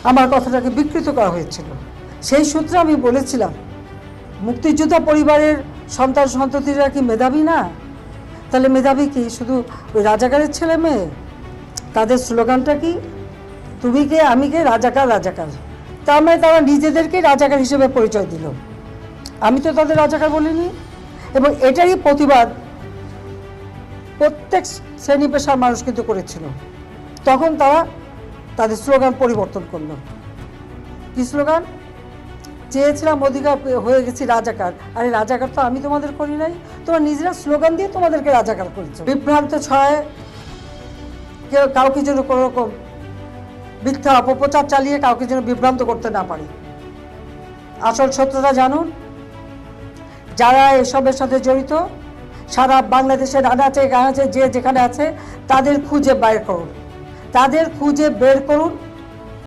আমার কথাটাকে বিকৃত করা হয়েছিল। সেই সূত্রে আমি বলেছিলাম, মুক্তিযোদ্ধা পরিবারের সন্তান সন্ততিরা কি মেধাবী না? তাহলে মেধাবী কি শুধু ওই রাজাকারের ছেলে মেয়ে? তাদের স্লোগানটা কি? তুমি কে আমি কে, রাজাকার রাজাকার। তার মানে তারা নিজেদেরকে রাজাকার হিসেবে পরিচয় দিল। আমি তো তাদের রাজাকার বলিনি। এবং এটারই প্রতিবাদ প্রত্যেক শ্রেণী পেশার মানুষ কিন্তু করেছিল। তখন তারা তাদের স্লোগান পরিবর্তন করলো। কি স্লোগান? চেয়েছিলাম অধিকার, হয়ে গেছি রাজাকার। আরে রাজাকার তো আমি তোমাদের করি নাই, তোমরা নিজেরা স্লোগান দিয়ে তোমাদেরকে রাজাকার করেছো। বিভ্রান্ত ছয় কেউ কাউকে যেন কোনো রকম মিথ্যা অপপ্রচার চালিয়ে কাউকে যেন বিভ্রান্ত করতে না পারে। আসল সত্যটা জানুন। যারা এসবের সাথে জড়িত সারা বাংলাদেশের আনাচে গানাচে যে যেখানে আছে তাদের খুঁজে বের করুন, তাদের খুঁজে বের করুন।